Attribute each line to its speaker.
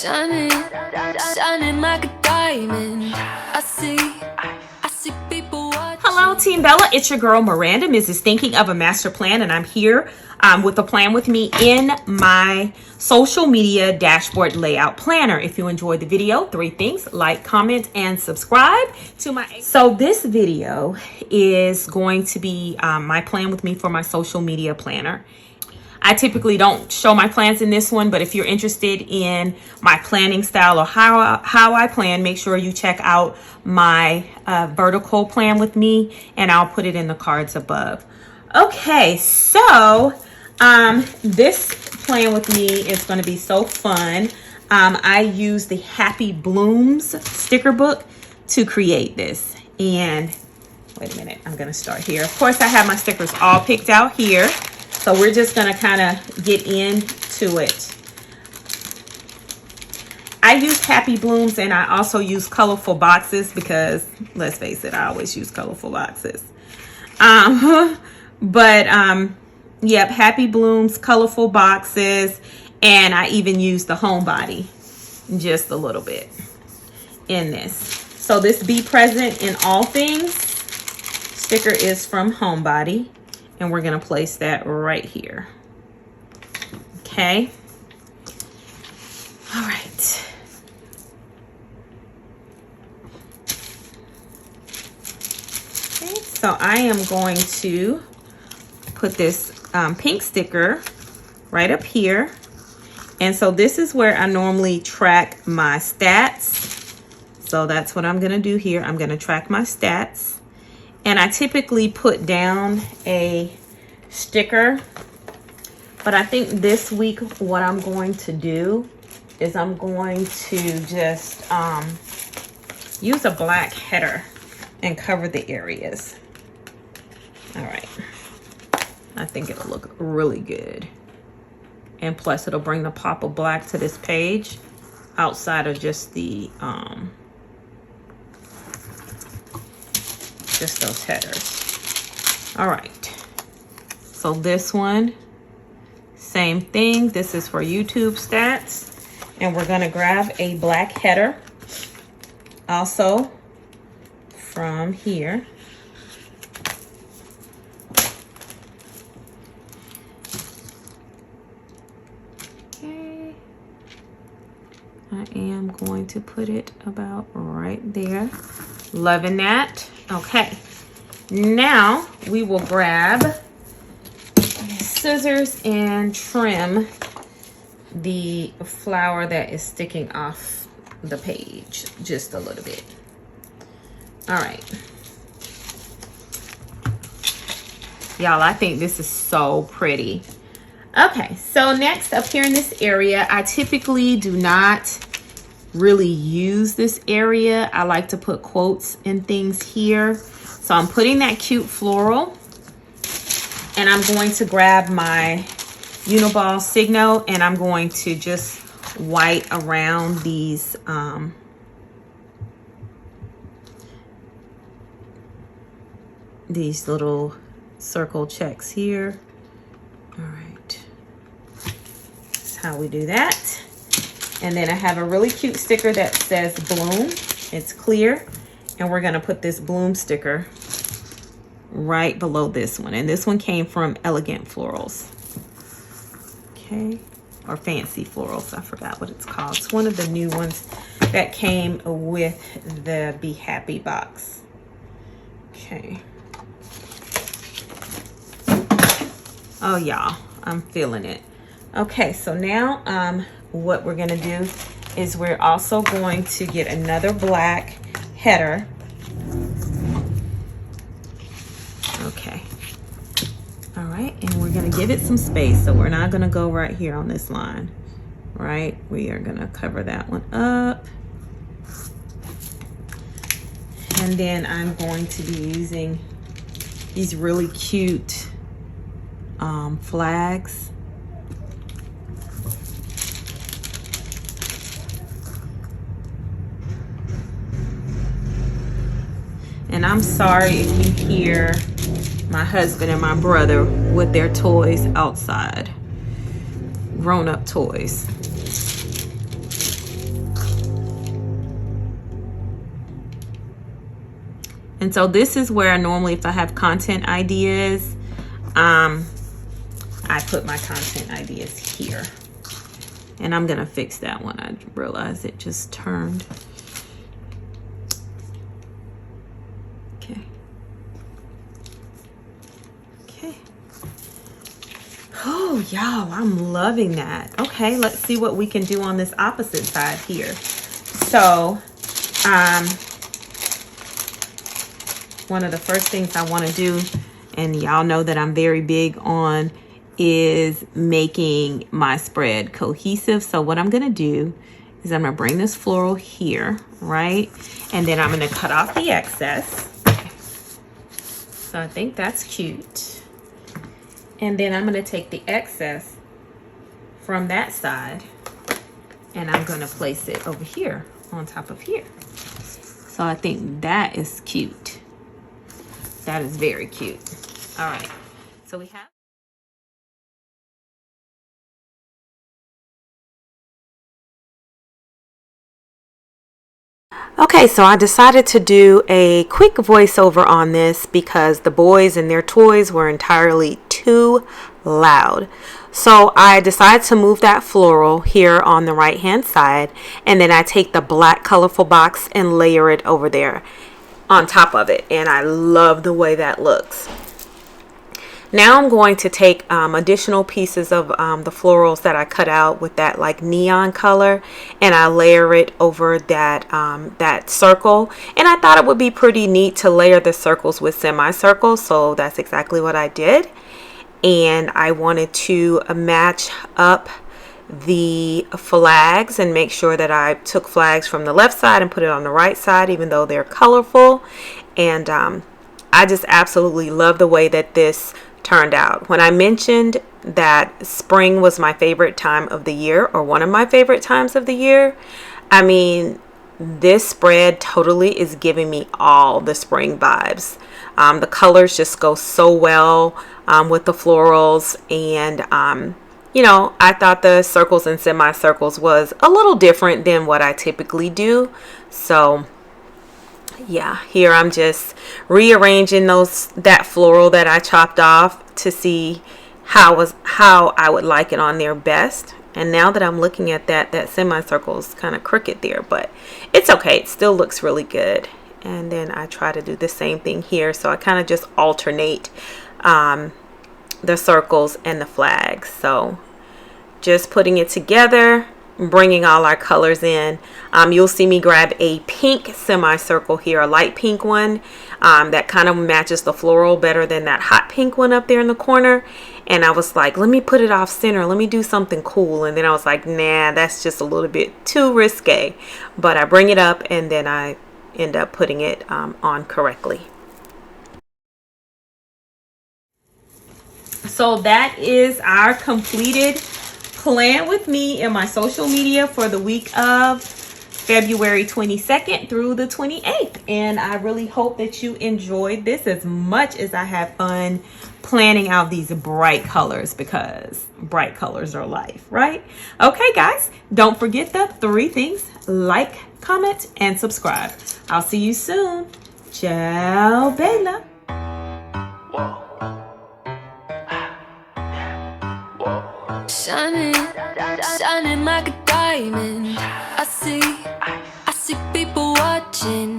Speaker 1: shining, shining like a diamond. I see people watching.
Speaker 2: Hello, Team Bella. It's your girl, Miranda, Mrs. Thinking of a Master Plan, and I'm here with a plan with me in my social media dashboard layout planner. If you enjoyed the video, 3 things: like, comment, and subscribe to my. So this video is going to be my plan with me for my social media planner. I typically don't show my plans in this one, but if you're interested in my planning style or how I plan, make sure you check out my vertical plan with me, and I'll put it in the cards above. Okay, so this plan with me is going to be so fun. I use the Happy Blooms sticker book to create this. And wait a minute, I'm going to start here. Of course, I have my stickers all picked out here. So we're just going to kind of get into it. I use Happy Blooms, and I also use colorful boxes because, let's face it, I always use colorful boxes. Yep, Happy Blooms, colorful boxes, and I even use the homebody just a little bit in this. So this Be Present in All Things sticker is from Homebody. And we're going to place that right here. Okay. All right. Okay, so I am going to put this pink sticker right up here. And so this is where I normally track my stats. So that's what I'm going to do here. I'm going to track my stats. And I typically put down a sticker, but I think this week what I'm going to do is I'm going to just use a black header and cover the areas. All right. I think it'll look really good. And plus it'll bring the pop of black to this page outside of just the just those headers. All right, so this one, same thing. This is for YouTube stats, and we're gonna grab a black header also from here. Okay, I am going to put it about right there. Loving that. Okay, now we will grab scissors and trim the flower that is sticking off the page just a little bit. All right. Y'all, I think this is so pretty. Okay, so next up here in this area, I typically do not really use this area. I like to put quotes and things here. So I'm putting that cute floral, and I'm going to grab my Uniball Signo, and I'm going to just white around these little circle checks here. All right, that's how we do that. And then I have a really cute sticker that says Bloom. It's clear. And we're going to put this bloom sticker right below this one. And this one came from Elegant Florals. Okay. Or Fancy Florals. I forgot what it's called. It's one of the new ones that came with the Be Happy box. Okay. Oh, y'all. I'm feeling it. Okay. So now, what we're going to do is we're also going to get another black header. Okay. All right, and we're going to give it some space. So we're not going to go right here on this line. Right? We are going to cover that one up. And then I'm going to be using these really cute flags. And I'm sorry if you hear my husband and my brother with their toys outside. Grown-up toys. And so this is where normally if I have content ideas, I put my content ideas here. And I'm gonna fix that one. I realized it just turned. Okay. Okay. Oh, y'all, I'm loving that. Okay, let's see what we can do on this opposite side here. So, one of the first things I want to do, and y'all know that I'm very big on, is making my spread cohesive. So what I'm going to do is I'm going to bring this floral here, right? And then I'm going to cut off the excess. So I think that's cute. And then I'm going to take the excess from that side and I'm going to place it over here on top of here. So I think that is cute. That is very cute. All right. So we have. Okay, so I decided to do a quick voiceover on this because the boys and their toys were entirely too loud. So I decided to move that floral here on the right hand side, and then I take the black colorful box and layer it over there on top of it, and I love the way that looks. Now I'm going to take additional pieces of the florals that I cut out with that like neon color, and I layer it over that that circle. And I thought it would be pretty neat to layer the circles with semicircles, so that's exactly what I did. And I wanted to match up the flags and make sure that I took flags from the left side and put it on the right side, even though they're colorful. And I just absolutely love the way that this turned out. When I mentioned that spring was my favorite time of the year, or one of my favorite times of the year, I mean, this spread totally is giving me all the spring vibes. The colors just go so well with the florals, and you know, I thought the circles and semicircles was a little different than what I typically do. So yeah, here I'm just rearranging that floral that I chopped off to see how I would like it on there best. And now that I'm looking at that semicircle is kind of crooked there, but it's okay. It still looks really good. And then I try to do the same thing here. So I kind of just alternate the circles and the flags. So just putting it together, bringing all our colors in. You'll see me grab a pink semicircle here, a light pink one that kind of matches the floral better than that hot pink one up there in the corner. And I was like, let me put it off center, let me do something cool. And then I was like, nah, that's just a little bit too risque. But I bring it up and then I end up putting it on correctly. So that is our completed plan with me in my social media for the week of February 22nd through the 28th. And I really hope that you enjoyed this as much as I have fun planning out these bright colors, because bright colors are life, right? Okay, guys, don't forget the 3 things: like, comment, and subscribe. I'll see you soon. Ciao, Bella.
Speaker 1: Shining like a diamond. I see people watching.